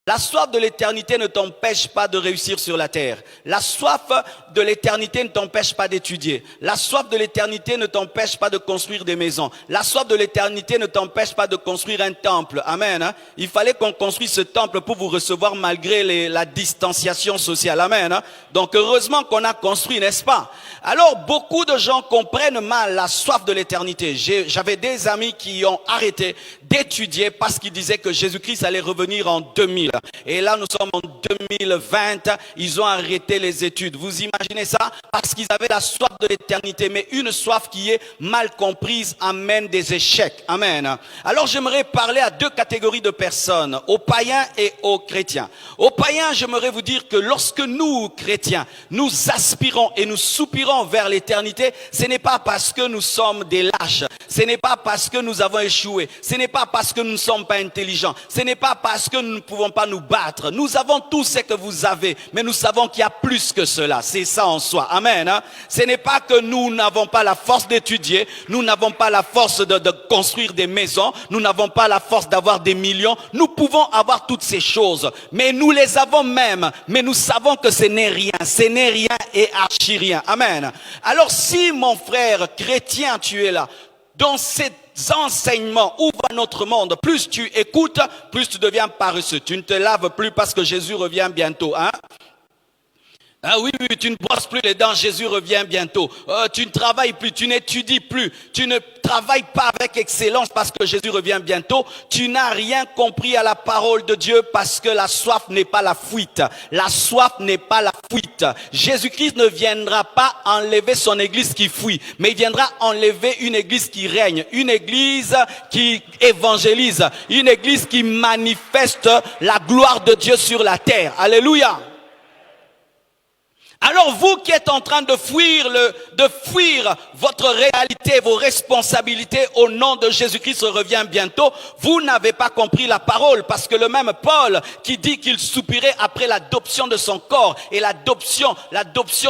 La soif de l'éternité ne t'empêche pas de réussir sur la terre. La soif de l'éternité ne t'empêche pas d'étudier. La soif de l'éternité ne t'empêche pas de construire des maisons. La soif de l'éternité ne t'empêche pas de construire un temple. Amen. Hein? Il fallait qu'on construise ce temple pour vous recevoir malgré la distanciation sociale. Amen. Hein? Donc heureusement qu'on a construit, n'est-ce pas? Alors beaucoup de gens comprennent mal la soif de l'éternité. J'avais des amis qui ont arrêté d'étudier parce qu'ils disaient que Jésus-Christ allait revenir en 2000. Et là, nous sommes en 2020, ils ont arrêté les études. Vous imaginez ça? Parce qu'ils avaient la soif de l'éternité. Mais une soif qui est mal comprise amène des échecs. Amen. Alors, j'aimerais parler à deux catégories de personnes, aux païens et aux chrétiens. Aux païens, j'aimerais vous dire que lorsque nous, chrétiens, nous aspirons et nous soupirons vers l'éternité, ce n'est pas parce que nous sommes des lâches. Ce n'est pas parce que nous avons échoué. Ce n'est pas parce que nous ne sommes pas intelligents. Ce n'est pas parce que nous ne pouvons pas nous battre. Nous avons tout ce que vous avez, mais nous savons qu'il y a plus que cela. C'est ça en soi. Amen. Hein? Ce n'est pas que nous n'avons pas la force d'étudier. Nous n'avons pas la force de construire des maisons. Nous n'avons pas la force d'avoir des millions. Nous pouvons avoir toutes ces choses, mais nous les avons même. Mais nous savons que ce n'est rien. Ce n'est rien et archi rien. Amen. Alors si mon frère chrétien, tu es là, dans ces enseignements, où va notre monde? Plus tu écoutes, plus tu deviens paresseux. Tu ne te laves plus parce que Jésus revient bientôt. Hein? Ah oui, tu ne brosses plus les dents, Jésus revient bientôt. Tu ne travailles plus, tu n'étudies plus, tu ne travailles pas avec excellence parce que Jésus revient bientôt. Tu n'as rien compris à la parole de Dieu parce que la soif n'est pas la fuite. La soif n'est pas la fuite. Jésus-Christ ne viendra pas enlever son église qui fuit, mais il viendra enlever une église qui règne, une église qui évangélise, une église qui manifeste la gloire de Dieu sur la terre. Alléluia. Alors vous qui êtes en train de fuir votre réalité, vos responsabilités au nom de Jésus-Christ revient bientôt, vous n'avez pas compris la parole parce que le même Paul qui dit qu'il soupirait après l'adoption de son corps et l'adoption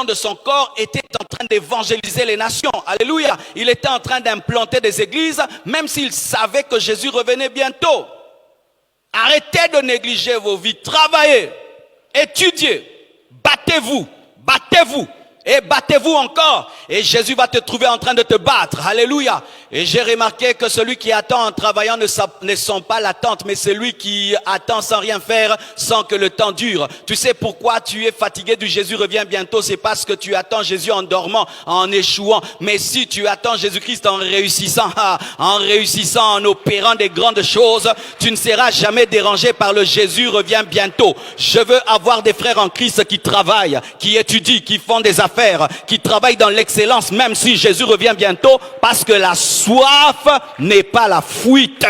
de son corps était en train d'évangéliser les nations. Alléluia. Il était en train d'implanter des églises même s'il savait que Jésus revenait bientôt. Arrêtez de négliger vos vies, travaillez, étudiez, battez-vous. Battez-vous et battez-vous encore et Jésus va te trouver en train de te battre. Alléluia. Et j'ai remarqué que celui qui attend en travaillant ne sent pas l'attente, mais celui qui attend sans rien faire sans que le temps dure. Tu sais pourquoi tu es fatigué du Jésus revient bientôt? C'est parce que tu attends Jésus en dormant, en échouant. Mais si tu attends Jésus-Christ en réussissant, en opérant des grandes choses, tu ne seras jamais dérangé par le Jésus revient bientôt. Je veux avoir des frères en Christ qui travaillent, qui étudient, qui font des affaires, qui travaillent dans l'excellence, même si Jésus revient bientôt, parce que la soif n'est pas la fuite.